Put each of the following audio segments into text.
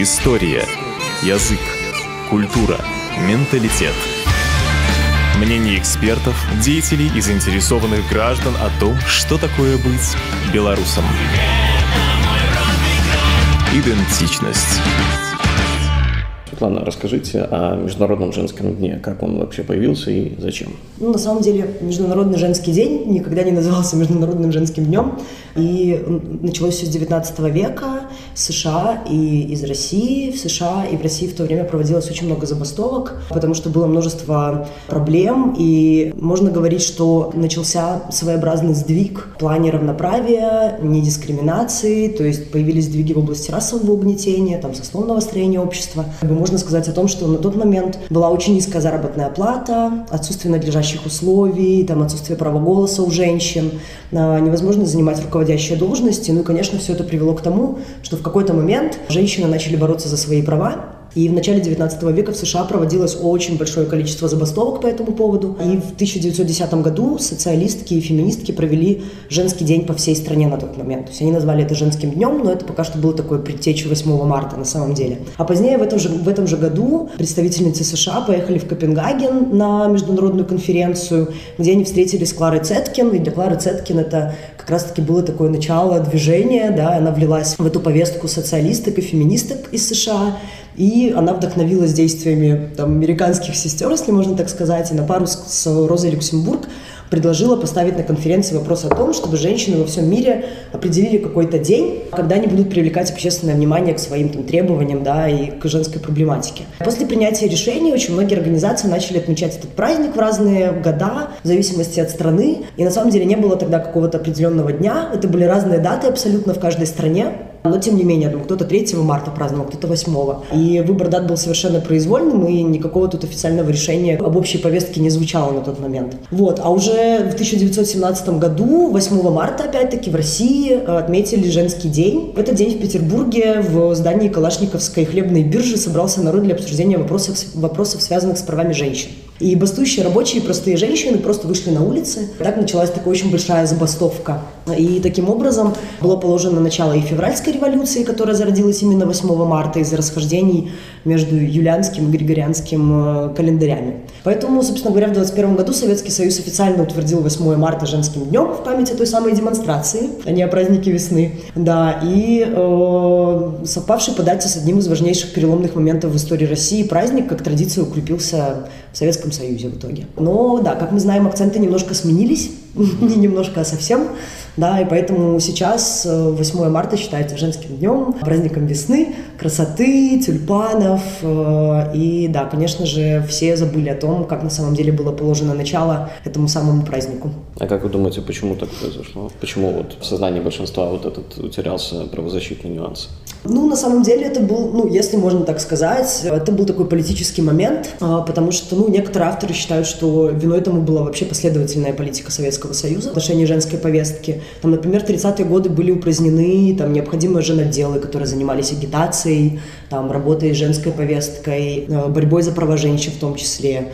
История, язык, культура, менталитет. Мнения экспертов, деятелей и заинтересованных граждан о том, что такое быть белорусом. Идентичность. Светлана, расскажите о Международном женском дне. Как он вообще появился и зачем? На самом деле, Международный женский день никогда не назывался Международным женским днем. И началось все с 19 века, в США и из России. В США и в России в то время проводилось очень много забастовок, потому что было множество проблем. И можно говорить, что начался своеобразный сдвиг в плане равноправия, недискриминации. То есть появились сдвиги в области расового угнетения, сословного строения общества. Можно сказать о том, что на тот момент была очень низкая заработная плата, отсутствие надлежащих условий, отсутствие права голоса у женщин, невозможность занимать руководящие должности. Ну и, конечно, все это привело к тому, что в какой-то момент женщины начали бороться за свои права. И в начале 19 века в США проводилось очень большое количество забастовок по этому поводу. И в 1910 году социалистки и феминистки провели женский день по всей стране на тот момент. То есть они назвали это женским днем, но это пока что было такое предтеча 8 марта на самом деле. А позднее в этом же году представительницы США поехали в Копенгаген на международную конференцию, где они встретились с Кларой Цеткин. И для Клары Цеткин это как раз-таки было такое начало движения, она влилась в эту повестку социалисток и феминисток из США. И она вдохновилась действиями американских сестер, если можно так сказать, и на пару с Розой Люксембург предложила поставить на конференции вопрос о том, чтобы женщины во всем мире определили какой-то день, когда они будут привлекать общественное внимание к своим требованиям, и к женской проблематике. После принятия решения очень многие организации начали отмечать этот праздник в разные года, в зависимости от страны. И на самом деле не было тогда какого-то определенного дня. Это были разные даты абсолютно в каждой стране. Но, тем не менее, кто-то 3 марта праздновал, кто-то 8. И выбор дат был совершенно произвольным, и никакого тут официального решения об общей повестке не звучало на тот момент. А уже в 1917 году, 8 марта, опять-таки, в России отметили женский день. В этот день в Петербурге в здании Калашниковской хлебной биржи собрался народ для обсуждения вопросов, связанных с правами женщин. И бастующие рабочие, простые женщины просто вышли на улицы. Так началась такая очень большая забастовка. И таким образом было положено начало и февральской революции, которая зародилась именно 8 марта из-за расхождений между юлианским и григорианским календарями. Поэтому, собственно говоря, в 1921 году Советский Союз официально утвердил 8 марта женским днем в память о той самой демонстрации, а не о празднике весны. И совпавший по дате с одним из важнейших переломных моментов в истории России праздник, как традиция, укрепился в Советском Союзе в итоге. Но, как мы знаем, акценты немножко сменились, не немножко, а совсем. И поэтому сейчас 8 марта считается женским днем, праздником весны, красоты, тюльпанов. И, конечно же, все забыли о том, как на самом деле было положено начало этому самому празднику. А как вы думаете, почему так произошло? Почему в сознании большинства этот утерялся правозащитный нюанс? На самом деле это был, если можно так сказать, это был такой политический момент, потому что, некоторые авторы считают, что виной этому была вообще последовательная политика Советского Союза в отношении женской повестки. Например, в 30-е годы были упразднены необходимые женотделы, которые занимались агитацией, работой с женской повесткой, борьбой за права женщин в том числе.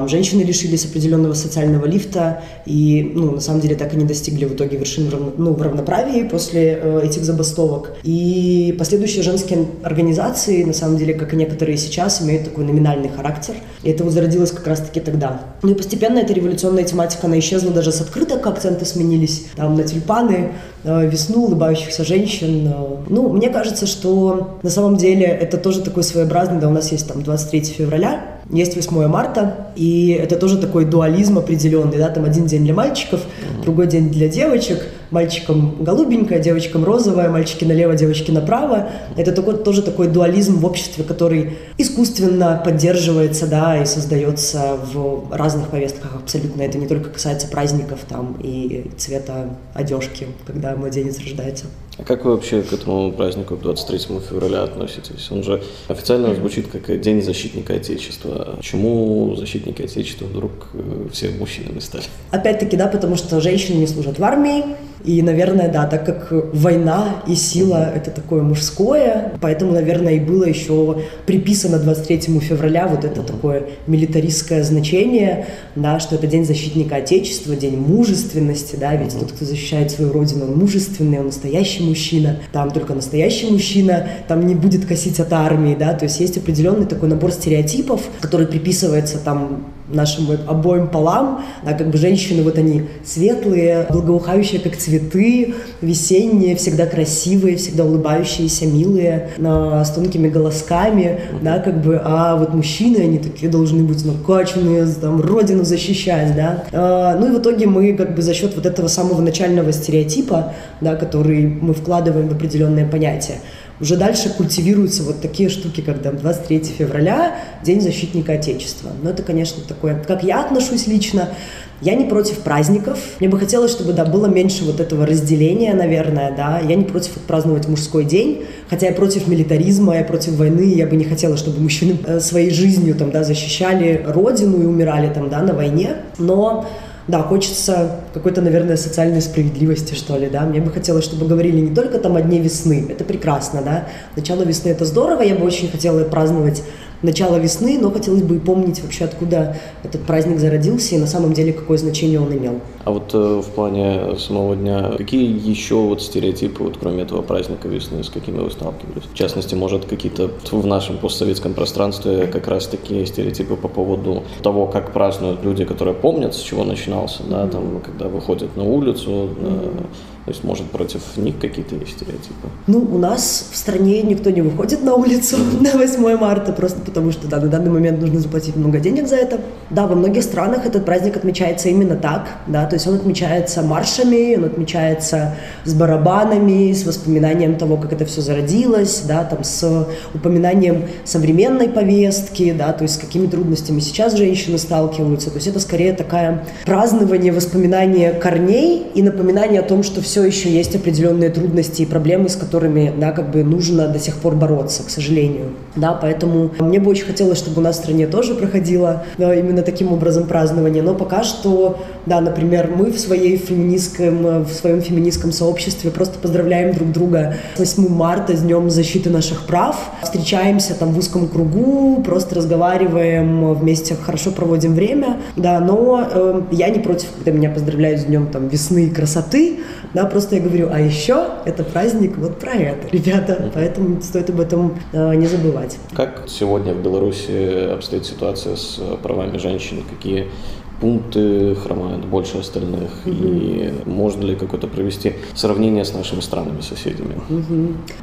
Женщины лишились определенного социального лифта и, на самом деле, так и не достигли в итоге вершин в равноправии после этих забастовок. И последующие женские организации, на самом деле, как и некоторые сейчас, имеют такой номинальный характер. И это зародилось как раз-таки тогда. И постепенно эта революционная тематика, она исчезла даже с открыток, акценты сменились на тюльпаны, весну, улыбающихся женщин. Мне кажется, что на самом деле это тоже такой своеобразный, у нас есть 23 февраля, есть 8 марта, и это тоже такой дуализм определенный, один день для мальчиков, другой день для девочек, мальчикам голубенькая, девочкам розовая, мальчики налево, девочки направо. Это тоже такой дуализм в обществе, который искусственно поддерживается, и создается в разных повестках абсолютно. Это не только касается праздников и цвета одежки, когда младенец рождается. А как вы вообще к этому празднику 23 февраля относитесь? Он же официально звучит как День защитника Отечества. Почему защитники Отечества вдруг все мужчинами стали? Опять-таки, потому что женщины не служат в армии. И, наверное, так как война и сила – это такое мужское, поэтому, наверное, и было еще приписано 23 февраля это такое милитаристское значение, что это День защитника Отечества, День мужественности, ведь тот, кто защищает свою родину, он мужественный, он настоящий настоящий мужчина, там только настоящий мужчина, там не будет косить от армии, да, то есть есть определенный такой набор стереотипов, который приписывается там нашим обоим полам, да, как бы женщины, вот они светлые, благоухающие, как цветы, весенние, всегда красивые, всегда улыбающиеся, милые, с тонкими голосками, да, как бы, а вот мужчины, они такие должны быть накачанные, там, родину защищать, да. Ну и в итоге мы как бы за счет вот этого самого начального стереотипа, да, который мы вкладываем в определенные понятия, уже дальше культивируются вот такие штуки, как там 23 февраля, День защитника Отечества. Но это, конечно, такое, как я отношусь лично, я не против праздников. Мне бы хотелось, чтобы, да, было меньше вот этого разделения, наверное, да. Я не против отпраздновать мужской день, хотя я против милитаризма, я против войны, я бы не хотела, чтобы мужчины своей жизнью там, да, защищали родину и умирали там, да, на войне. Но да, хочется какой-то, наверное, социальной справедливости, что ли, да. Мне бы хотелось, чтобы говорили не только там о Дне весны, это прекрасно, да. Начало весны — это здорово, я бы очень хотела праздновать начало весны, но хотелось бы и помнить вообще, откуда этот праздник зародился и на самом деле какое значение он имел. А вот в плане самого дня, какие еще вот стереотипы, вот кроме этого праздника весны, с какими вы сталкивались? В частности, может, какие-то в нашем постсоветском пространстве как раз такие стереотипы по поводу того, как празднуют люди, которые помнят, с чего начинался, да, там, когда выходят на улицу, то есть, может, против них какие-то есть стереотипы? Ну, у нас в стране никто не выходит на улицу на 8 марта, просто потому что, да, на данный момент нужно заплатить много денег за это. Да, во многих странах этот праздник отмечается именно так, да, то есть он отмечается маршами, он отмечается с барабанами, с воспоминанием того, как это все зародилось, да, там, с упоминанием современной повестки, да, то есть с какими трудностями сейчас женщины сталкиваются. То есть это скорее такое празднование, воспоминание корней и напоминание о том, что все еще есть определенные трудности и проблемы, с которыми, да, как бы нужно до сих пор бороться, к сожалению. Да, поэтому мне бы очень хотелось, чтобы у нас в стране тоже проходило, да, именно таким образом празднование. Но пока что, да, например, мы в своем феминистском сообществе просто поздравляем друг друга с 8 марта, с Днем защиты наших прав. Встречаемся там в узком кругу, просто разговариваем вместе, хорошо проводим время. Да, но я не против, когда меня поздравляют с Днем там весны и красоты. Да, просто я говорю, а еще это праздник вот про это, ребята, поэтому стоит об этом не забывать. Как сегодня в Беларуси обстоит ситуация с правами женщин? Какие пункты хромают больше остальных? И можно ли какое-то провести сравнение с нашими странами-соседями?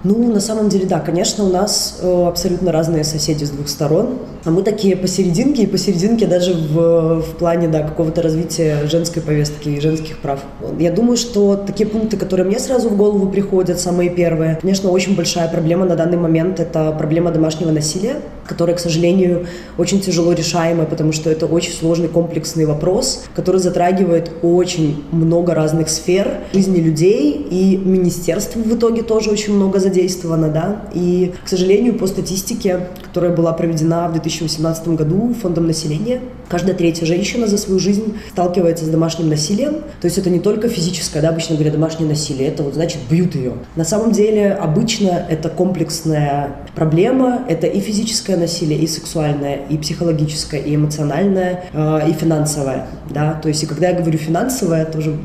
Ну, на самом деле, да, конечно, у нас абсолютно разные соседи с двух сторон. А мы такие посерединке, и посерединке даже в плане, да, какого-то развития женской повестки и женских прав. Я думаю, что такие пункты, которые мне сразу в голову приходят, самые первые, конечно, очень большая проблема на данный момент — это проблема домашнего насилия, которая, к сожалению, очень тяжело решаемая, потому что это очень сложный комплексный вопрос, который затрагивает очень много разных сфер жизни людей, и министерство в итоге тоже очень много задействовано, да, и, к сожалению, по статистике, которая была проведена в 2018 году Фондом населения, каждая третья женщина за свою жизнь сталкивается с домашним насилием, то есть это не только физическое, да, обычно говорят домашнее насилие, это вот значит бьют ее. На самом деле обычно это комплексная проблема, это и физическое насилие, и сексуальное, и психологическое, и эмоциональное, и финансовое, да, то есть и когда я говорю финансовое, тоже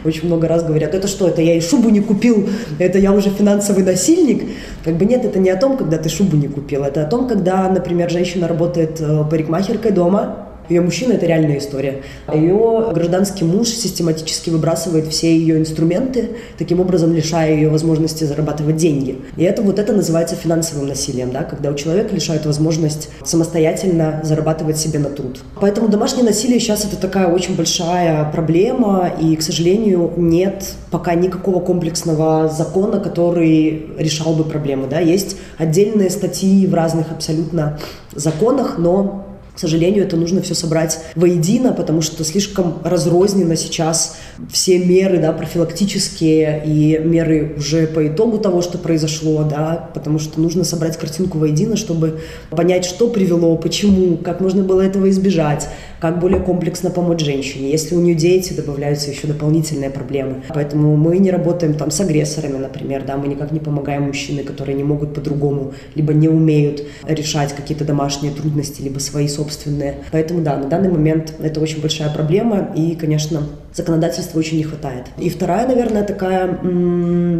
очень много раз говорят, это что, это я и шубу не купил, это я уже финансовый насильник, как бы нет, это не о том, когда ты шубу не купил, это о том, когда, например, женщина работает парикмахеркой дома, ее мужчина — это реальная история. Ее гражданский муж систематически выбрасывает все ее инструменты, таким образом лишая ее возможности зарабатывать деньги. И это называется финансовым насилием, да, когда у человека лишают возможность самостоятельно зарабатывать себе на труд. Поэтому домашнее насилие сейчас — это такая очень большая проблема, и, к сожалению, нет пока никакого комплексного закона, который решал бы проблему. Да. Есть отдельные статьи в разных абсолютно законах, но, к сожалению, это нужно все собрать воедино, потому что слишком разрознено сейчас все меры, да, профилактические и меры уже по итогу того, что произошло, да, потому что нужно собрать картинку воедино, чтобы понять, что привело, почему, как можно было этого избежать, как более комплексно помочь женщине. Если у нее дети, добавляются еще дополнительные проблемы. Поэтому мы не работаем там с агрессорами, например, да, мы никак не помогаем мужчинам, которые не могут по-другому, либо не умеют решать какие-то домашние трудности, либо свои собственные. Поэтому, да, на данный момент это очень большая проблема, и, конечно, Законодательства очень не хватает. И вторая, наверное, такая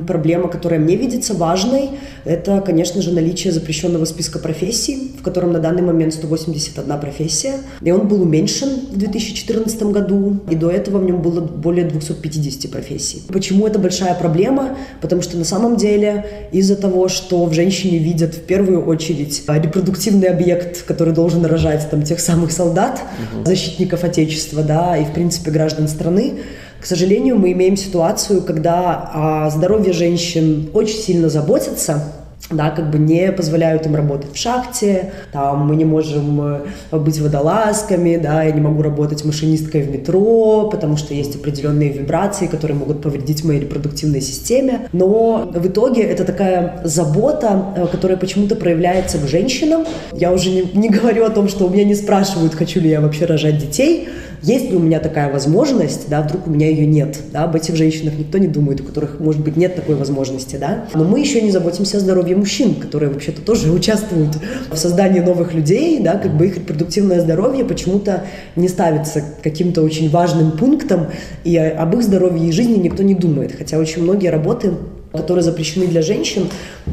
проблема, которая мне видится важной, это, конечно же, наличие запрещенного списка профессий, в котором на данный момент 181 профессия. И он был уменьшен в 2014 году, и до этого в нем было более 250 профессий. Почему это большая проблема? Потому что на самом деле из-за того, что в женщине видят в первую очередь репродуктивный объект, который должен рожать там тех самых солдат, защитников Отечества, да, и в принципе граждан страны, к сожалению, мы имеем ситуацию, когда о здоровье женщин очень сильно заботятся, да, как бы не позволяют им работать в шахте, там мы не можем быть водолазками, да, я не могу работать машинисткой в метро, потому что есть определенные вибрации, которые могут повредить моей репродуктивной системе. Но в итоге это такая забота, которая почему-то проявляется к женщинам. Я уже не говорю о том, что у меня не спрашивают, хочу ли я вообще рожать детей. Есть ли у меня такая возможность, да, вдруг у меня ее нет, да, об этих женщинах никто не думает, у которых, может быть, нет такой возможности, да. Но мы еще не заботимся о здоровье мужчин, которые вообще-то тоже участвуют в создании новых людей, да, как бы их репродуктивное здоровье почему-то не ставится каким-то очень важным пунктом, и об их здоровье и жизни никто не думает, хотя очень многие работы, которые запрещены для женщин.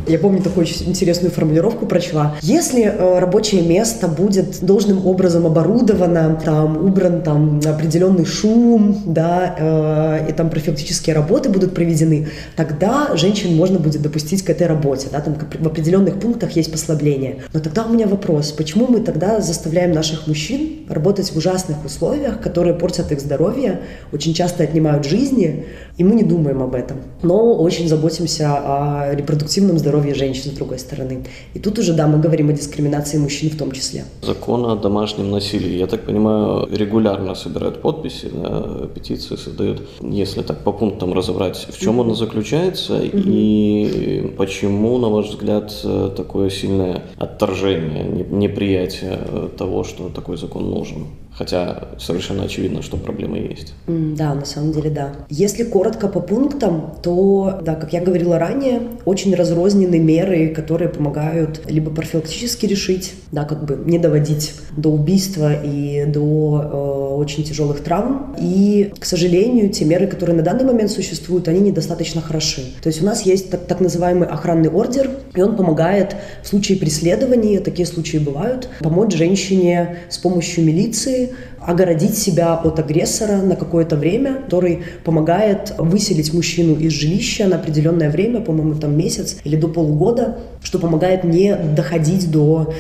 Я помню, такую очень интересную формулировку прочла. Если рабочее место будет должным образом оборудовано, там убран там определенный шум, да, и там профилактические работы будут проведены, тогда женщин можно будет допустить к этой работе, да, там в определенных пунктах есть послабление. Но тогда у меня вопрос, почему мы тогда заставляем наших мужчин работать в ужасных условиях, которые портят их здоровье, очень часто отнимают жизни, и мы не думаем об этом. Но очень заботимся о репродуктивном здоровье женщин, с другой стороны. И тут уже, да, мы говорим о дискриминации мужчин в том числе. Закон о домашнем насилии, я так понимаю, регулярно собирают подписи, да, петиции создают. Если так по пунктам разобрать, в чем оно заключается и почему, на ваш взгляд, такое сильное отторжение, неприятие того, что такой закон нужен? Хотя совершенно очевидно, что проблемы есть. Да, на самом деле, да. Если коротко по пунктам, то, да, как я говорила ранее, очень разрознены меры, которые помогают либо профилактически решить, да, как бы не доводить до убийства и до очень тяжелых травм. И, к сожалению, те меры, которые на данный момент существуют, они недостаточно хороши. То есть у нас есть так называемый охранный ордер, и он помогает в случае преследования, такие случаи бывают, помочь женщине с помощью милиции огородить себя от агрессора на какое-то время, который помогает выселить мужчину из жилища на определенное время, по-моему, там месяц или до полугода, что помогает не доходить до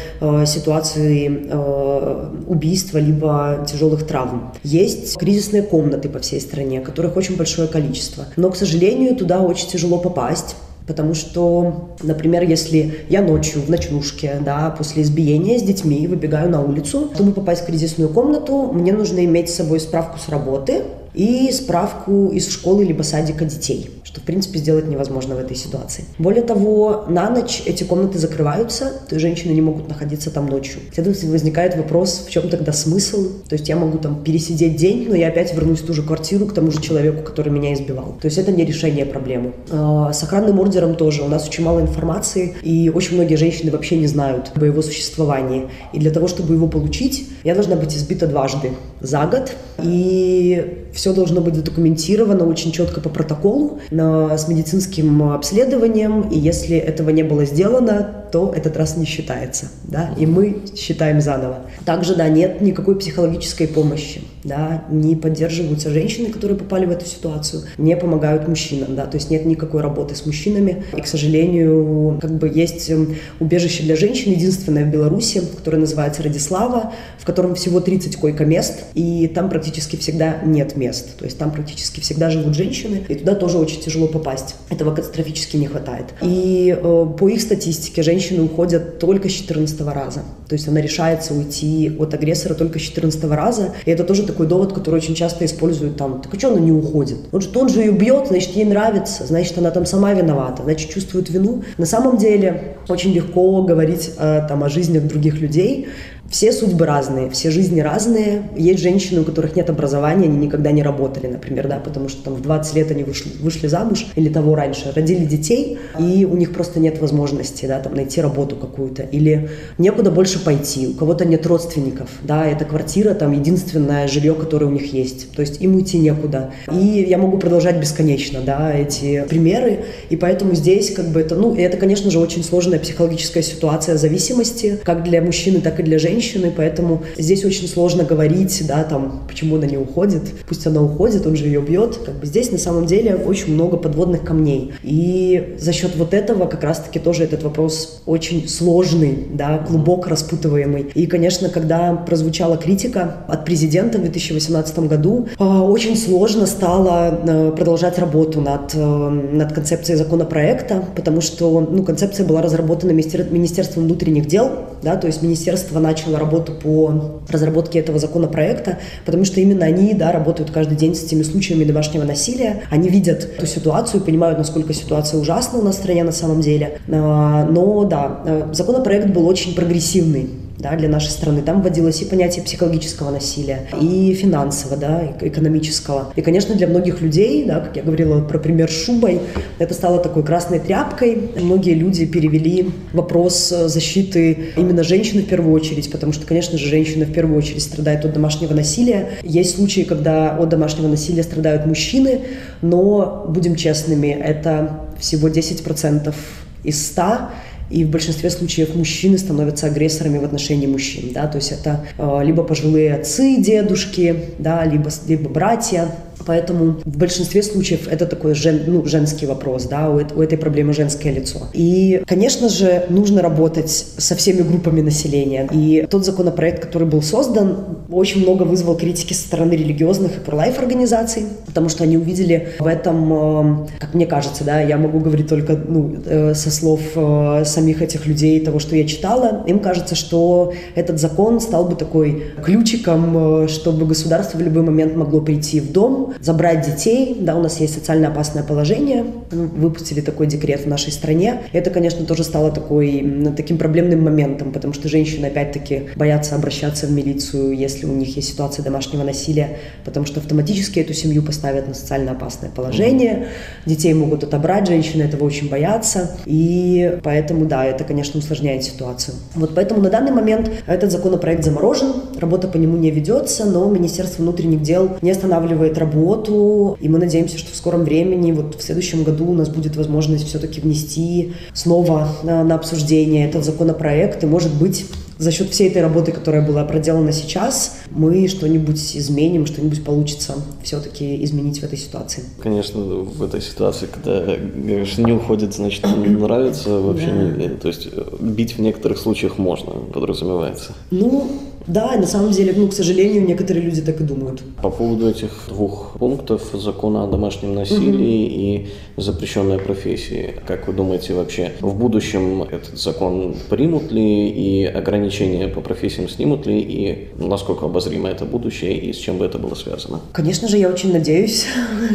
ситуации убийства либо тяжелых травм. Есть кризисные комнаты по всей стране, которых очень большое количество. Но, к сожалению, туда очень тяжело попасть. Потому что, например, если я ночью в ночнушке, да, после избиения с детьми выбегаю на улицу, чтобы попасть в кризисную комнату, мне нужно иметь с собой справку с работы и справку из школы либо садика детей, что, в принципе, сделать невозможно в этой ситуации. Более того, на ночь эти комнаты закрываются, то есть женщины не могут находиться там ночью. Следовательно, возникает вопрос, в чем тогда смысл? То есть я могу там пересидеть день, но я опять вернусь в ту же квартиру к тому же человеку, который меня избивал. То есть это не решение проблемы. С охранным ордером тоже. У нас очень мало информации, и очень многие женщины вообще не знают об его существовании. И для того, чтобы его получить, я должна быть избита дважды за год. И все должно быть задокументировано очень четко по протоколу, с медицинским обследованием, и если этого не было сделано, то этот раз не считается, да, и мы считаем заново. Также, да, нет никакой психологической помощи, да, не поддерживаются женщины, которые попали в эту ситуацию, не помогают мужчинам, да, то есть нет никакой работы с мужчинами, и, к сожалению, как бы есть убежище для женщин, единственное в Беларуси, которое называется Радислава, в котором всего 30 койко-мест, и там практически всегда нет мест, то есть там практически всегда живут женщины, и туда тоже очень тяжело попасть, этого катастрофически не хватает. И по их статистике женщины уходят только с 14 раза, то есть она решается уйти от агрессора только с 14 раза, и это тоже такой довод, который очень часто используют там, так а что она не уходит? Он же ее бьет, значит, ей нравится, значит, она там сама виновата, значит, чувствует вину. На самом деле очень легко говорить там о жизнях других людей, все судьбы разные, все жизни разные. Есть женщины, у которых нет образования, они никогда не работали, например, да, потому что там в 20 лет они вышли замуж или того раньше, родили детей, и у них просто нет возможности, да, там, найти работу какую-то, или некуда больше пойти, у кого-то нет родственников, да, эта квартира, там, единственное жилье, которое у них есть, то есть им уйти некуда. И я могу продолжать бесконечно, да, эти примеры, и поэтому здесь, как бы, это, конечно же, очень сложная психологическая ситуация зависимости, как для мужчины, так и для женщины, поэтому здесь очень сложно говорить, да, там, почему она не уходит, пусть она уходит, он же ее бьет, как бы здесь на самом деле очень много подводных камней, и за счет вот этого как раз-таки тоже этот вопрос очень сложный, да, глубоко распутываемый, и, конечно, когда прозвучала критика от президента в 2018 году, очень сложно стало продолжать работу над концепцией законопроекта, потому что, концепция была разработана Министерством внутренних дел, да, то есть министерство начало работу по разработке этого законопроекта, потому что именно они, да, работают каждый день с этими случаями домашнего насилия. Они видят эту ситуацию, понимают, насколько ситуация ужасна у нас в стране на самом деле. Но, да, законопроект был очень прогрессивный. Да, для нашей страны. Там вводилось и понятие психологического насилия, и финансового, да, и экономического. И, конечно, для многих людей, да, как я говорила про пример с шубой, это стало такой красной тряпкой. Многие люди перевели вопрос защиты именно женщины в первую очередь, потому что, конечно же, женщина в первую очередь страдает от домашнего насилия. Есть случаи, когда от домашнего насилия страдают мужчины, но, будем честными, это всего 10% из 100%. И в большинстве случаев мужчины становятся агрессорами в отношении мужчин, да, то есть это либо пожилые отцы, дедушки, да, либо братья. Поэтому в большинстве случаев это такой женский вопрос, да, у этой проблемы женское лицо. И, конечно же, нужно работать со всеми группами населения. И тот законопроект, который был создан, очень много вызвал критики со стороны религиозных и pro-life организаций, потому что они увидели в этом, как мне кажется, да, я могу говорить только со слов самих этих людей, того, что я читала, им кажется, что этот закон стал бы такой ключиком, чтобы государство в любой момент могло прийти в дом, забрать детей, да, у нас есть социально опасное положение, выпустили такой декрет в нашей стране. Это, конечно, тоже стало таким проблемным моментом, потому что женщины, опять-таки, боятся обращаться в милицию, если у них есть ситуация домашнего насилия, потому что автоматически эту семью поставят на социально опасное положение, детей могут отобрать, женщины этого очень боятся, и поэтому, да, это, конечно, усложняет ситуацию. Вот поэтому на данный момент этот законопроект заморожен, работа по нему не ведется, но Министерство внутренних дел не останавливает работу, и мы надеемся, что в скором времени, вот в следующем году у нас будет возможность все-таки внести снова на обсуждение этот законопроект, и, может быть, за счет всей этой работы, которая была проделана сейчас, мы что-нибудь изменим, что-нибудь получится все-таки изменить в этой ситуации. Конечно, в этой ситуации, когда, говоришь, не уходит, значит, не нравится, вообще не, то есть бить в некоторых случаях можно, подразумевается. Да, на самом деле, к сожалению, некоторые люди так и думают. По поводу этих двух пунктов закона о домашнем насилии и запрещенной профессии, как вы думаете вообще, в будущем этот закон примут ли и ограничения по профессиям снимут ли, и насколько обозримо это будущее и с чем бы это было связано? Конечно же, я очень надеюсь,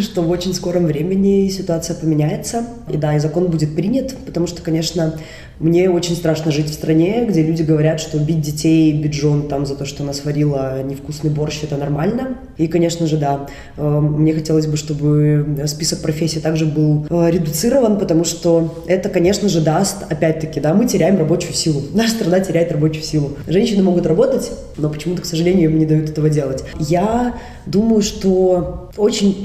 что в очень скором времени ситуация поменяется, и да, и закон будет принят, потому что, конечно, мне очень страшно жить в стране, где люди говорят, что бить детей, бить жен там за то, что она сварила невкусный борщ, это нормально. И, конечно же, да, мне хотелось бы, чтобы список профессий также был редуцирован, потому что это, конечно же, даст, опять-таки, да, мы теряем рабочую силу. Наша страна теряет рабочую силу. Женщины могут работать, но почему-то, к сожалению, им не дают этого делать. Я думаю, что очень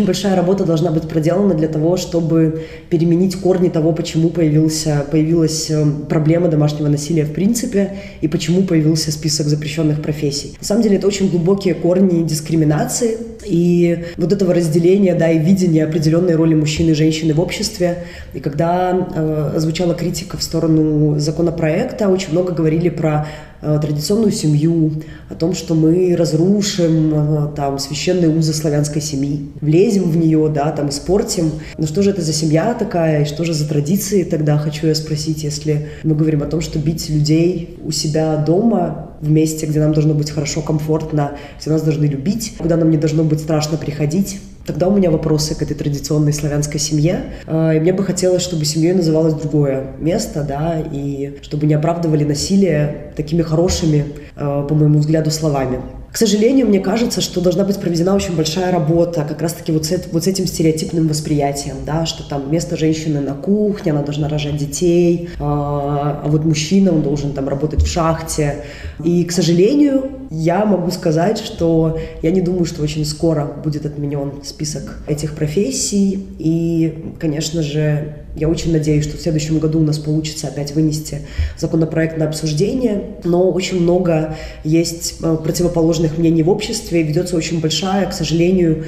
большая работа должна быть проделана для того, чтобы переменить корни того, почему появилась проблема домашнего насилия в принципе и почему появился список запрещенных профессий. На самом деле это очень глубокие корни дискриминации и вот этого разделения, да, и видения определенной роли мужчин и женщины в обществе. И когда звучала критика в сторону законопроекта, очень много говорили про традиционную семью, о том, что мы разрушим там священные узы славянской семьи, влезем в нее, да, там испортим. Но что же это за семья такая, и что же за традиции тогда, хочу я спросить, если мы говорим о том, что бить людей у себя дома, в месте, где нам должно быть хорошо, комфортно, где нас должны любить, куда нам не должно быть страшно приходить. тогда у меня вопросы к этой традиционной славянской семье. И мне бы хотелось, чтобы семьей называлось другое место, да, и чтобы не оправдывали насилие такими хорошими, по моему взгляду, словами. К сожалению, мне кажется, что должна быть проведена очень большая работа как раз-таки вот с этим стереотипным восприятием, да, что там место женщины на кухне, она должна рожать детей, а вот мужчина, он должен там работать в шахте. И, к сожалению, я могу сказать, что я не думаю, что очень скоро будет отменен список этих профессий. И, конечно же, я очень надеюсь, что в следующем году у нас получится опять вынести законопроект на обсуждение, но очень много есть противоположных мнений в обществе, и ведется очень большая, к сожалению,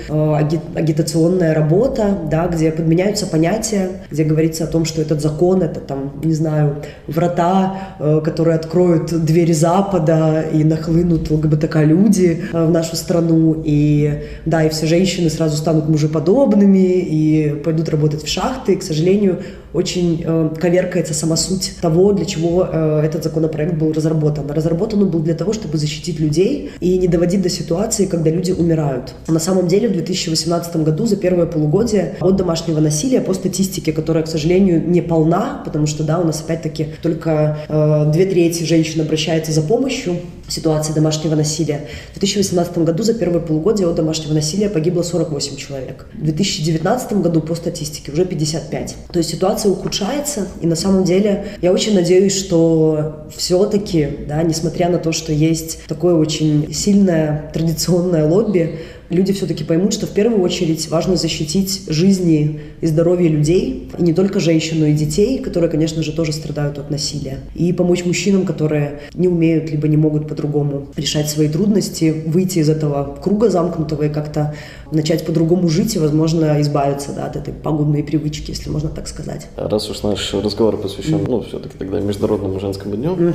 агитационная работа, да, где подменяются понятия, где говорится о том, что этот закон, это там, не знаю, врата, которые откроют двери Запада и нахлынут ЛГБТК-люди в нашу страну, и да, и все женщины сразу станут мужеподобными и пойдут работать в шахты, и, к сожалению, очень коверкается сама суть того, для чего этот законопроект был разработан. Разработан он был для того, чтобы защитить людей и не доводить до ситуации, когда люди умирают. На самом деле в 2018 году за первое полугодие от домашнего насилия по статистике, которая, к сожалению, не полна, потому что, да, у нас опять-таки только 2/3 женщин обращается за помощью в ситуации домашнего насилия. В 2018 году за первое полугодие от домашнего насилия погибло 48 человек. В 2019 году по статистике уже 55. То есть ситуация ухудшается, и на самом деле я очень надеюсь, что все-таки, да, несмотря на то, что есть такое очень сильное традиционное лобби, люди все-таки поймут, что в первую очередь важно защитить жизни и здоровье людей, и не только женщин, но и детей, которые, конечно же, тоже страдают от насилия. И помочь мужчинам, которые не умеют, либо не могут по-другому решать свои трудности, выйти из этого круга замкнутого и как-то начать по-другому жить и, возможно, избавиться, да, от этой пагубной привычки, если можно так сказать. Раз уж наш разговор посвящен, все-таки тогда Международному женскому дню,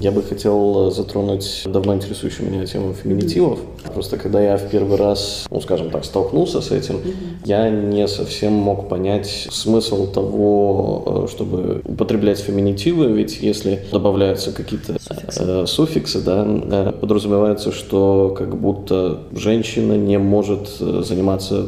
я бы хотел затронуть давно интересующую меня тему феминитивов. Просто когда я в первый раз, скажем так, столкнулся с этим, я не совсем мог понять смысл того, чтобы употреблять феминитивы, ведь если добавляются какие-то суффиксы, да, подразумевается, что как будто женщина не может заниматься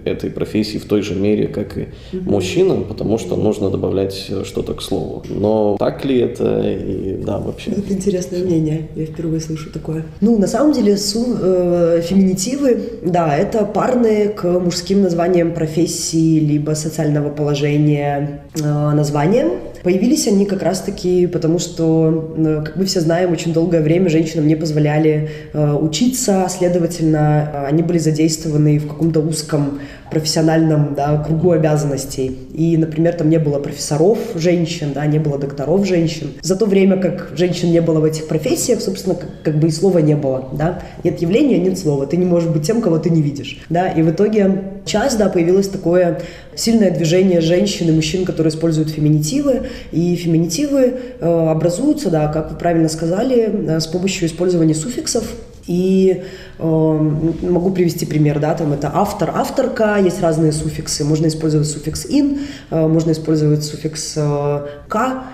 этой профессией в той же мере, как и мужчина, потому что нужно добавлять что-то к слову. Но так ли это? И да, вообще. Это интересное мнение. Я впервые слышу такое. На самом деле, феминитивы, да, это парные к мужским названиям профессии либо социального положения названиям. Появились они как раз-таки потому, что, как мы все знаем, очень долгое время женщинам не позволяли учиться, следовательно, они были задействованы в каком-то узком профессиональном, да, кругу обязанностей. И, например, там не было профессоров женщин, да, не было докторов женщин. За то время, как женщин не было в этих профессиях, собственно, как бы и слова не было, да. Нет явления, нет слова. Ты не можешь быть тем, кого ты не видишь, да. И в итоге сейчас, да, появилось такое сильное движение женщин и мужчин, которые используют феминитивы. И феминитивы образуются, да, как вы правильно сказали, с помощью использования суффиксов. И могу привести пример, да, там это автор, авторка, есть разные суффиксы, можно использовать суффикс «ин», можно использовать суффикс «ка»,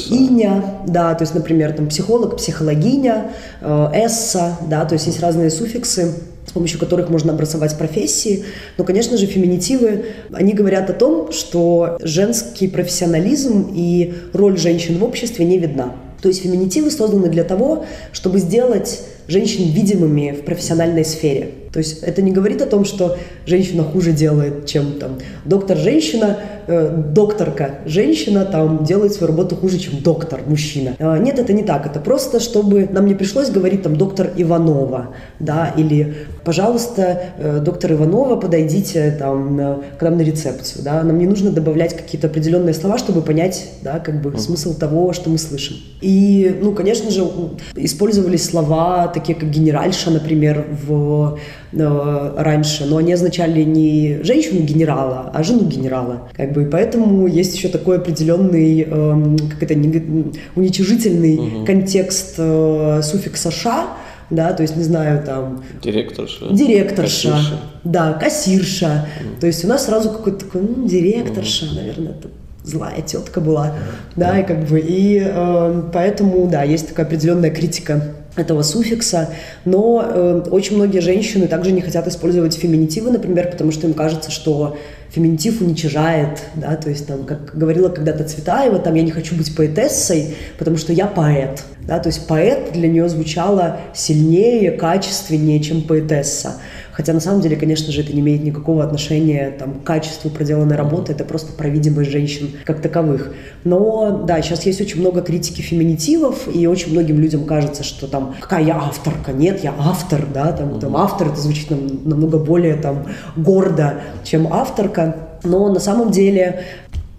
«иня», да, то есть, например, там психолог, психологиня, «эсса», да, то есть есть разные суффиксы, с помощью которых можно образовать профессии. Но, конечно же, феминитивы, они говорят о том, что женский профессионализм и роль женщин в обществе не видна. То есть феминитивы созданы для того, чтобы сделать женщин видимыми в профессиональной сфере. То есть это не говорит о том, что женщина хуже делает, чем там доктор-женщина, докторка-женщина там делает свою работу хуже, чем доктор-мужчина. Нет, это не так. Это просто, чтобы нам не пришлось говорить там доктор Иванова, да, или пожалуйста, доктор Иванова, подойдите там к нам на рецепцию, да. Нам не нужно добавлять какие-то определенные слова, чтобы понять, да, как бы смысл того, что мы слышим. И, конечно же, использовались слова такие, как генеральша, например, раньше, но они означали не женщину генерала, а жену генерала. Как бы, и поэтому есть еще такой определенный, уничижительный контекст суффикса «ша», да, то есть, не знаю, там... Директорша. Кассирша. Да, кассирша. То есть у нас сразу какой-то такой, директорша, наверное, это злая тетка была, да, и как бы, и поэтому, да, есть такая определенная критика этого суффикса, но очень многие женщины также не хотят использовать феминитивы, например, потому что им кажется, что феминитив уничижает, да, то есть там, как говорила когда-то Цветаева, там, я не хочу быть поэтессой, потому что я поэт, да, то есть поэт для нее звучало сильнее, качественнее, чем поэтесса. Хотя на самом деле, конечно же, это не имеет никакого отношения там, к качеству проделанной работы, это просто про видимость женщин как таковых. Но да, сейчас есть очень много критики феминитивов, и очень многим людям кажется, что там, какая я авторка, нет, я автор, да, там автор, это звучит намного более там гордо, чем авторка, но на самом деле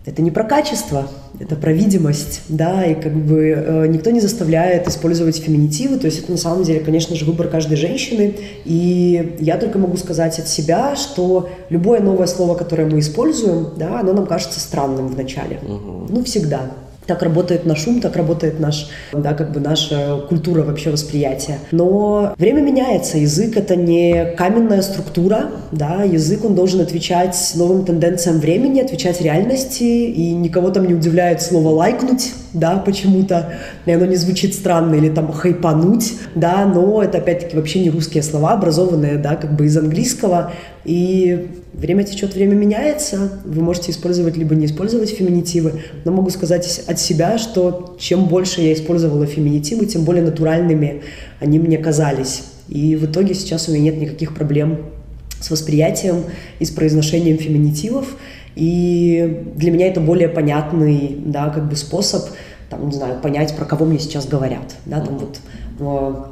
это не про качество, это про видимость, да, и как бы никто не заставляет использовать феминитивы, то есть это на самом деле, конечно же, выбор каждой женщины, и я только могу сказать от себя, что любое новое слово, которое мы используем, да, оно нам кажется странным вначале, ну, всегда. Так работает наш ум, так работает наша культура вообще восприятия. Но время меняется, язык — это не каменная структура, да, язык, он должен отвечать новым тенденциям времени, отвечать реальности, и никого там не удивляет слово «лайкнуть», да, почему-то, и оно не звучит странно, или там «хайпануть», да, но это опять-таки вообще не русские слова, образованные, да, как бы из английского, и время течет, время меняется, вы можете использовать либо не использовать феминитивы, но могу сказать от себя, что чем больше я использовала феминитивы, тем более натуральными они мне казались. И в итоге сейчас у меня нет никаких проблем с восприятием и с произношением феминитивов, и для меня это более понятный, да, как бы способ, там, не знаю, понять, про кого мне сейчас говорят, да, там вот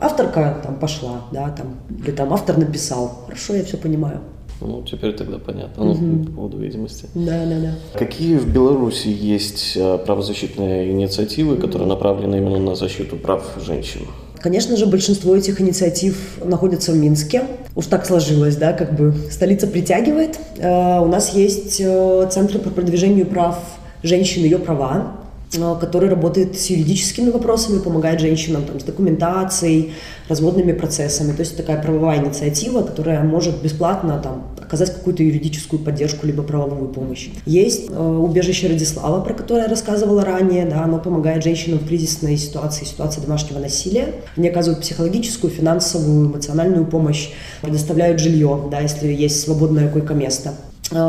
авторка там пошла, да, там, или там автор написал, хорошо, я все понимаю. Ну, теперь тогда понятно, по поводу видимости. Да. Какие в Беларуси есть правозащитные инициативы, которые направлены именно на защиту прав женщин? Конечно же, большинство этих инициатив находится в Минске. Уж так сложилось, да, как бы столица притягивает. У нас есть Центр по продвижению прав женщин и ее права, который работает с юридическими вопросами, помогает женщинам там, с документацией, разводными процессами. То есть такая правовая инициатива, которая может бесплатно там, оказать какую-то юридическую поддержку либо правовую помощь. Есть убежище Радислава, про которое я рассказывала ранее. Да, оно помогает женщинам в кризисной ситуации домашнего насилия. Они оказывают психологическую, финансовую, эмоциональную помощь, предоставляют жилье, да, если есть свободное койко-место.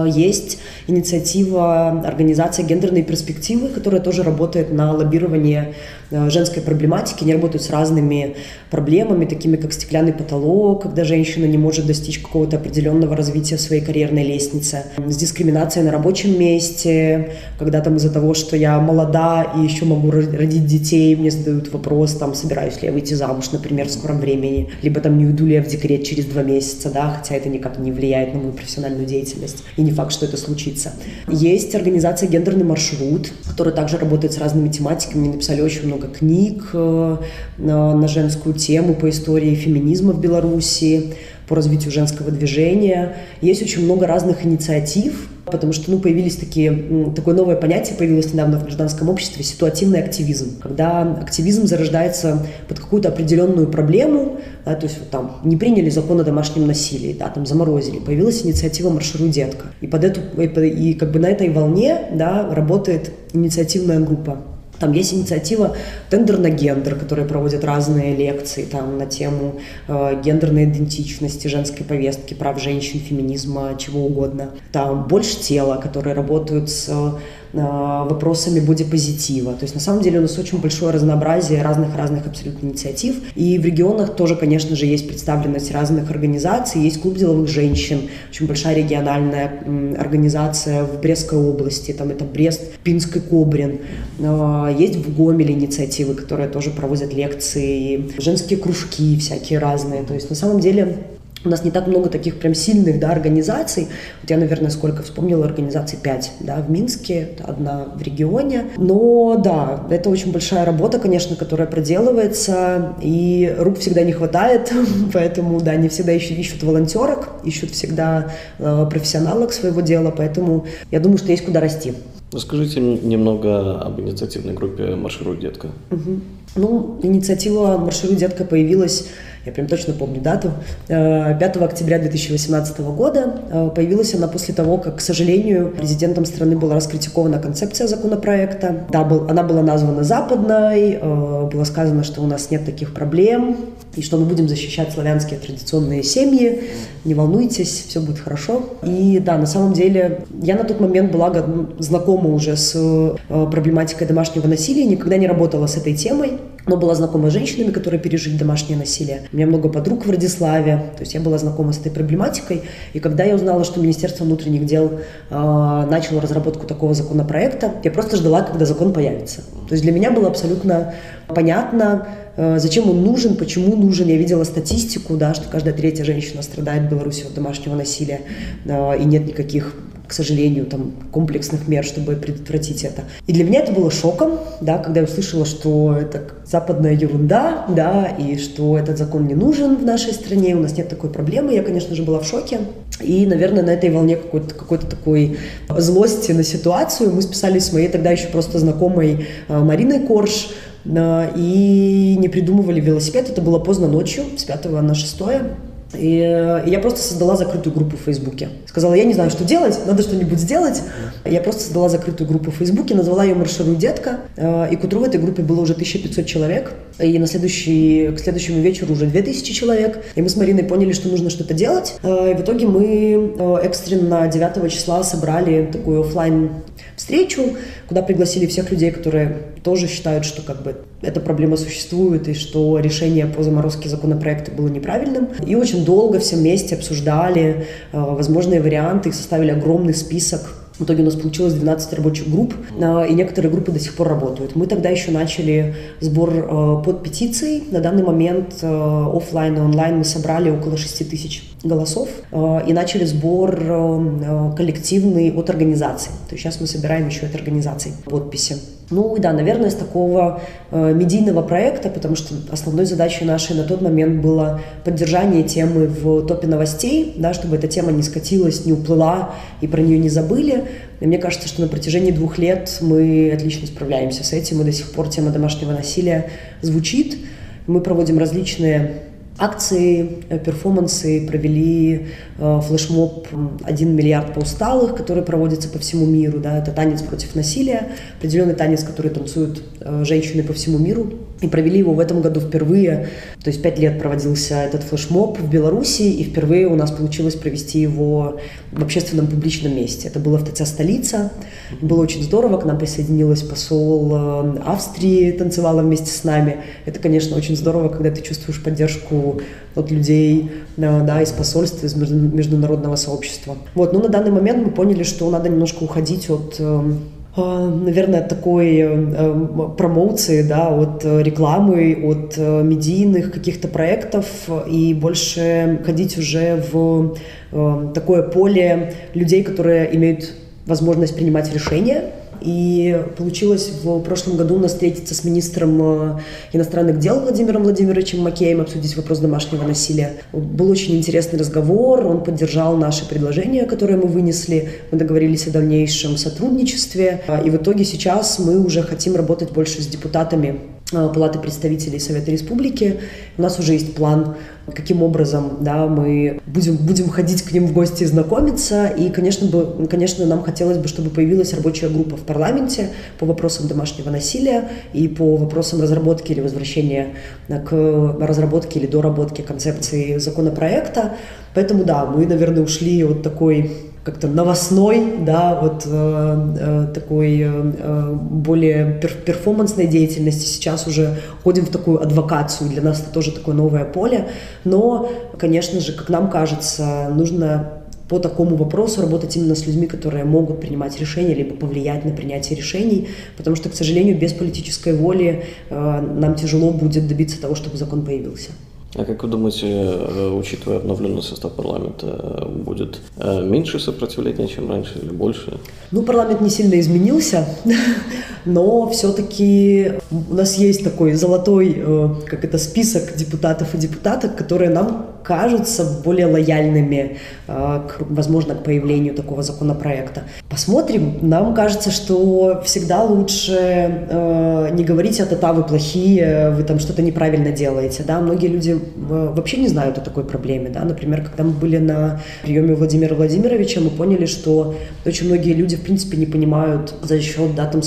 Есть инициатива организации «Гендерные перспективы», которая тоже работает на лоббирование женской проблематики. Они работают с разными проблемами, такими как стеклянный потолок, когда женщина не может достичь какого-то определенного развития в своей карьерной лестнице, с дискриминацией на рабочем месте, когда там из-за того, что я молода и еще могу родить детей, мне задают вопрос, там, собираюсь ли я выйти замуж, например, в скором времени, либо там не уйду ли я в декрет через 2 месяца, да, хотя это никак не влияет на мою профессиональную деятельность. И не факт, что это случится. Есть организация «Гендерный маршрут», которая также работает с разными тематиками. Они написали очень много книг на женскую тему по истории феминизма в Беларуси, по развитию женского движения. Есть очень много разных инициатив, потому что появились такое новое понятие, появилось недавно в гражданском обществе — ситуативный активизм. Когда активизм зарождается под какую-то определенную проблему, да, то есть там не приняли закон о домашнем насилии, да, там заморозили, появилась инициатива «Маршируй, детка». И как бы на этой волне, да, работает инициативная группа. Там есть инициатива «Тендер на гендер», которая проводит разные лекции там, на тему гендерной идентичности, женской повестки, прав женщин, феминизма, чего угодно. Там «Больше тела», которые работают с вопросами бодипозитива. То есть на самом деле у нас очень большое разнообразие разных абсолютно инициатив. И в регионах тоже, конечно же, есть представленность разных организаций. Есть клуб деловых женщин, очень большая региональная организация в Брестской области. Там это Брест, Пинск и Кобрин. Есть в Гомеле инициативы, которые тоже проводят лекции, женские кружки всякие разные. То есть на самом деле у нас не так много таких прям сильных, да, организаций. Вот я, наверное, сколько вспомнила, организаций 5, да, в Минске, 1 в регионе. Но, да, это очень большая работа, конечно, которая проделывается, и рук всегда не хватает, поэтому, да, не всегда ищут волонтерок, ищут всегда профессионалок своего дела, поэтому я думаю, что есть куда расти. Расскажите немного об инициативной группе «Маршируй, детка». Ну, инициатива «Маршируй, детка» появилась, я прям точно помню дату, 5 октября 2018 года. Появилась она после того, как, к сожалению, президентом страны была раскритикована концепция законопроекта. Да, она была названа западной, было сказано, что у нас нет таких проблем, и что мы будем защищать славянские традиционные семьи. Не волнуйтесь, все будет хорошо. И да, на самом деле, я на тот момент была знакома уже с проблематикой домашнего насилия, никогда не работала с этой темой, но была знакома с женщинами, которые пережили домашнее насилие. У меня много подруг в Владиславе, то есть я была знакома с этой проблематикой. И когда я узнала, что Министерство внутренних дел начало разработку такого законопроекта, я просто ждала, когда закон появится. То есть для меня было абсолютно понятно, зачем он нужен, почему нужен. Я видела статистику, да, что каждая третья женщина страдает в Беларуси от домашнего насилия, и нет никаких, к сожалению, там, комплексных мер, чтобы предотвратить это. И для меня это было шоком, да, когда я услышала, что это западная ерунда, да, и что этот закон не нужен в нашей стране, у нас нет такой проблемы. Я, конечно же, была в шоке. И, наверное, на этой волне какой-то такой злости на ситуацию мы списались с моей тогда еще просто знакомой Мариной Корж, и не придумывали велосипед. Это было поздно ночью, с 5 на 6. И я просто создала закрытую группу в Фейсбуке. Сказала, я не знаю, что делать, надо что-нибудь сделать. Я просто создала закрытую группу в Фейсбуке, назвала ее «Маршируй, детка». И к утру в этой группе было уже 1500 человек. И к следующему вечеру уже 2000 человек. И мы с Мариной поняли, что нужно что-то делать. И в итоге мы экстренно 9 числа собрали такую офлайн встречу, куда пригласили всех людей, которые тоже считают, что как бы эта проблема существует и что решение по заморозке законопроекта было неправильным. И очень долго все вместе обсуждали возможные варианты и составили огромный список. В итоге у нас получилось 12 рабочих групп, и некоторые группы до сих пор работают. Мы тогда еще начали сбор под петицией. На данный момент офлайн и онлайн мы собрали около 6000 голосов и начали сбор коллективный от организаций. То есть сейчас мы собираем еще от организаций подписи. Ну и да, наверное, с такого медийного проекта, потому что основной задачей нашей на тот момент было поддержание темы в топе новостей, да, чтобы эта тема не скатилась, не уплыла и про нее не забыли. И мне кажется, что на протяжении 2 лет мы отлично справляемся с этим, и до сих пор тема домашнего насилия звучит. Мы проводим различные акции, перформансы, провели флешмоб «1 миллиард по усталых», который проводится по всему миру. Да, это танец против насилия, определенный танец, который танцуют женщины по всему миру. И провели его в этом году впервые. То есть 5 лет проводился этот флешмоб в Беларуси, и впервые у нас получилось провести его в общественном публичном месте. Это было в ТЦ «Столица». Было очень здорово. К нам присоединилась посол Австрии, танцевала вместе с нами. Это, конечно, очень здорово, когда ты чувствуешь поддержку от людей, да, из посольства, из международного сообщества. Вот. Но на данный момент мы поняли, что надо немножко уходить от, наверное, такой промоуции, да, от рекламы, от медийных каких-то проектов и больше ходить уже в такое поле людей, которые имеют возможность принимать решения. И получилось в прошлом году у нас встретиться с министром иностранных дел Владимиром Владимировичем Макеем, обсудить вопрос домашнего насилия. Был очень интересный разговор, он поддержал наши предложения, которые мы вынесли, мы договорились о дальнейшем сотрудничестве, и в итоге сейчас мы уже хотим работать больше с депутатами Палаты представителей Совета Республики. У нас уже есть план, каким образом, да, мы будем ходить к ним в гости и знакомиться. И, конечно, нам хотелось бы, чтобы появилась рабочая группа в парламенте по вопросам домашнего насилия и по вопросам разработки или возвращения к разработке или доработке концепции законопроекта. Поэтому, да, мы, наверное, ушли от такой как-то новостной, да, вот такой более перформансной деятельности. Сейчас уже ходим в такую адвокацию. Для нас это тоже такое новое поле. Но, конечно же, как нам кажется, нужно по такому вопросу работать именно с людьми, которые могут принимать решения, либо повлиять на принятие решений, потому что, к сожалению, без политической воли нам тяжело будет добиться того, чтобы закон появился. А как вы думаете, учитывая обновленный состав парламента, будет меньше сопротивления, чем раньше, или больше? Ну, парламент не сильно изменился, но все-таки у нас есть такой золотой, список депутатов и депутаток, которые нам кажутся более лояльными, возможно, к появлению такого законопроекта. Посмотрим. Нам кажется, что всегда лучше не говорить: «А-та-та, вы плохие, вы там что-то неправильно делаете». Да? Многие люди вообще не знают о такой проблеме. Да? Например, когда мы были на приеме у Владимира Владимировича, мы поняли, что очень многие люди, в принципе, не понимают за счет, да, там,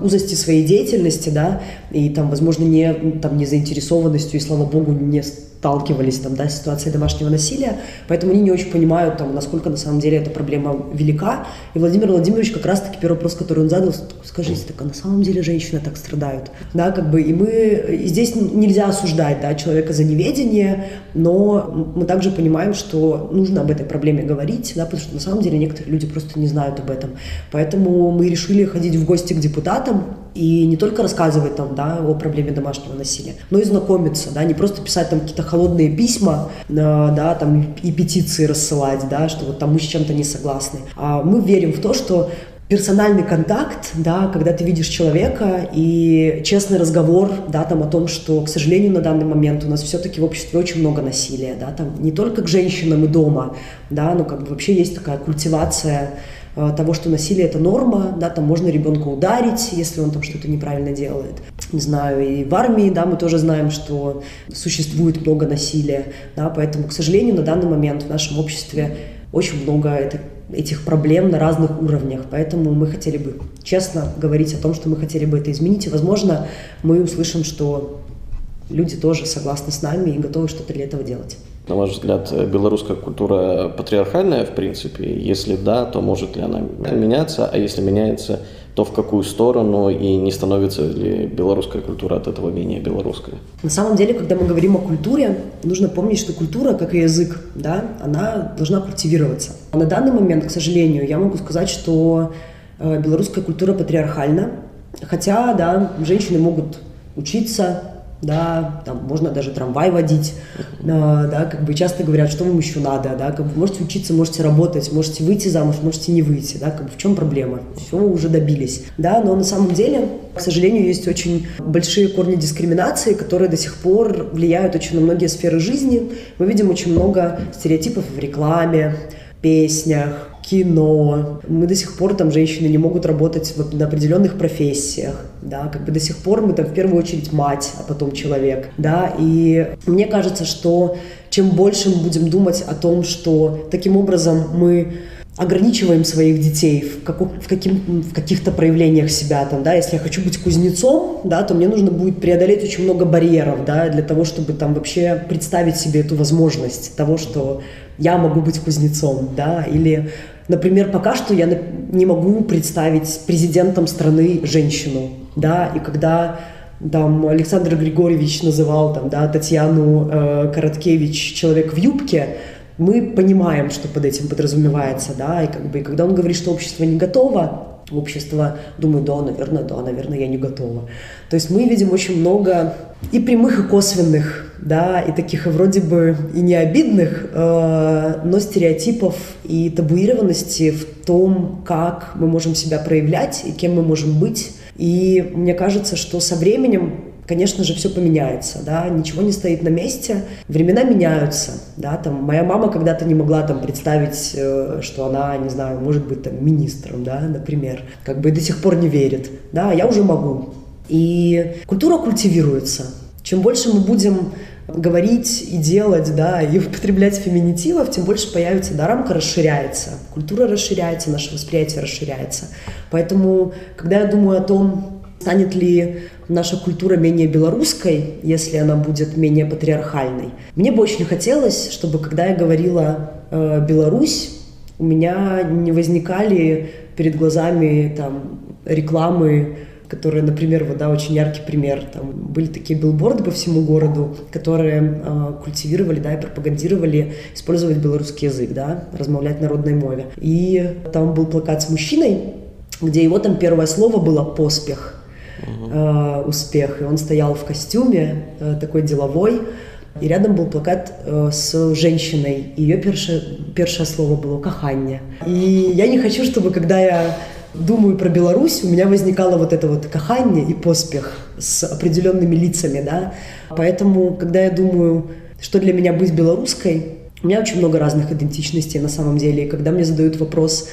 узости своей деятельности, да, и там, возможно, не заинтересованностью, и, слава богу, не сталкивались там, да, с ситуацией домашнего насилия, поэтому они не очень понимают, там, насколько на самом деле эта проблема велика. И Владимир Владимирович как раз-таки первый вопрос, который он задал: скажите, так, а на самом деле женщины так страдают? Да, и здесь нельзя осуждать, да, человека за неведение, но мы также понимаем, что нужно об этой проблеме говорить, да, потому что на самом деле некоторые люди просто не знают об этом. Поэтому мы решили ходить в гости к депутатам и не только рассказывать там, да, о проблеме домашнего насилия, но и знакомиться, да, не просто писать там какие-то холодные письма, да, там и петиции рассылать, да, что вот там мы с чем-то не согласны. А мы верим в то, что персональный контакт, да, когда ты видишь человека, и честный разговор, да, там, о том, что, к сожалению, на данный момент у нас все-таки в обществе очень много насилия, да, там не только к женщинам и дома, да, но вообще есть такая культивация того, что насилие — это норма, да, там можно ребенка ударить, если он там что-то неправильно делает. Не знаю, и в армии, да, мы тоже знаем, что существует много насилия, да, поэтому, к сожалению, на данный момент в нашем обществе очень много этих проблем на разных уровнях, поэтому мы хотели бы честно говорить о том, что мы хотели бы это изменить, и, возможно, мы услышим, что люди тоже согласны с нами и готовы что-то для этого делать. На ваш взгляд, белорусская культура патриархальная, в принципе? Если да, то может ли она меняться? А если меняется, то в какую сторону? И не становится ли белорусская культура от этого менее белорусской? На самом деле, когда мы говорим о культуре, нужно помнить, что культура, как и язык, да, она должна культивироваться. А на данный момент, к сожалению, я могу сказать, что белорусская культура патриархальна. Хотя, да, женщины могут учиться, да, там можно даже трамвай водить, да, часто говорят, что вам еще надо, да, можете учиться, можете работать, можете выйти замуж, можете не выйти, да, в чем проблема, все уже добились, да, но на самом деле, к сожалению, есть очень большие корни дискриминации, которые до сих пор влияют очень на многие сферы жизни. Мы видим очень много стереотипов в рекламе, песнях, кино. Мы до сих пор, там, женщины не могут работать на определенных профессиях, да, до сих пор мы там в первую очередь мать, а потом человек, да, и мне кажется, что чем больше мы будем думать о том, что таким образом мы ограничиваем своих детей в каких-то проявлениях себя, там, да, если я хочу быть кузнецом, да, то мне нужно будет преодолеть очень много барьеров, да, для того, чтобы там вообще представить себе эту возможность того, что я могу быть кузнецом, да, или, например, пока что я не могу представить президентом страны женщину, да, и когда там Александр Григорьевич называл там, да, Татьяну Короткевич «человек в юбке», мы понимаем, что под этим подразумевается, да, и когда он говорит, что общество не готово, общество думает: да, наверное, я не готова. То есть мы видим очень много и прямых, и косвенных, да, и таких и вроде бы и не обидных, но стереотипов и табуированности в том, как мы можем себя проявлять и кем мы можем быть. И мне кажется, что со временем, конечно же, все поменяется, да, ничего не стоит на месте, времена меняются, да, там, моя мама когда-то не могла там представить, что она, не знаю, может быть там министром, да, например, и до сих пор не верит, да, я уже могу. И культура культивируется. Чем больше мы будем говорить и делать, да, и употреблять феминитивов, тем больше появится, да, рамка расширяется, культура расширяется, наше восприятие расширяется. Поэтому, когда я думаю о том, станет ли наша культура менее белорусской, если она будет менее патриархальной, мне бы очень хотелось, чтобы, когда я говорила «Беларусь», у меня не возникали перед глазами там рекламы, которые, например, вот, да, очень яркий пример, там были такие билборды по всему городу, которые культивировали, да, и пропагандировали использовать белорусский язык, да, размовлять народной мове. И там был плакат с мужчиной, где его там первое слово было «поспех», успех, и он стоял в костюме, такой деловой, и рядом был плакат с женщиной, ее первое слово было «кохання». И я не хочу, чтобы, когда я думаю про Беларусь, у меня возникало вот это вот каханье и поспех с определенными лицами, да. Поэтому, когда я думаю, что для меня быть белорусской, у меня очень много разных идентичностей на самом деле. И когда мне задают вопрос,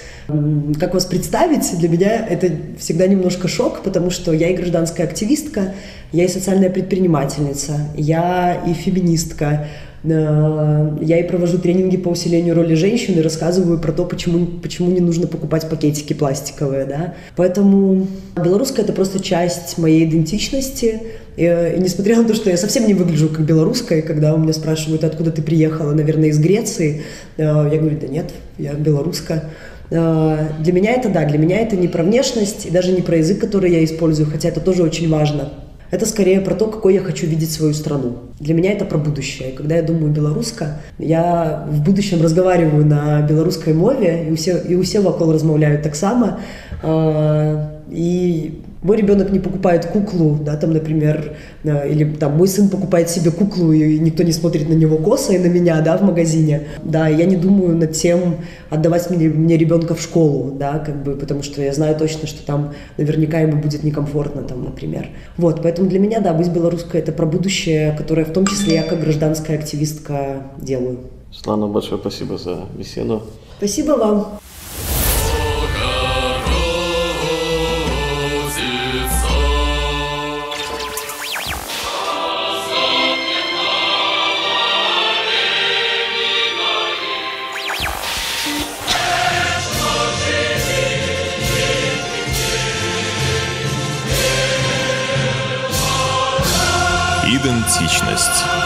как вас представить, для меня это всегда немножко шок, потому что я и гражданская активистка, я и социальная предпринимательница, я и феминистка, я и провожу тренинги по усилению роли женщин и рассказываю про то, почему не нужно покупать пакетики пластиковые, да. Поэтому белорусская — это просто часть моей идентичности. И несмотря на то, что я совсем не выгляжу как белорусская, когда у меня спрашивают, откуда ты приехала, наверное, из Греции, я говорю, да нет, я белоруска. Для меня это да, для меня это не про внешность и даже не про язык, который я использую, хотя это тоже очень важно. Это скорее про то, какой я хочу видеть свою страну. Для меня это про будущее. И когда я думаю белоруска, я в будущем разговариваю на белорусской мове, и усе вокруг размовляют так само. И мой ребенок не покупает куклу, да, там, например, или там мой сын покупает себе куклу, и никто не смотрит на него косо и на меня, да, в магазине. Да, я не думаю над тем, отдавать мне ребенка в школу, да, как бы, потому что я знаю точно, что там наверняка ему будет некомфортно, там, например. Вот, поэтому для меня, да, быть белорусской — это про будущее, которое в том числе я как гражданская активистка делаю. Светлана, большое спасибо за беседу. Спасибо вам. Идентичность.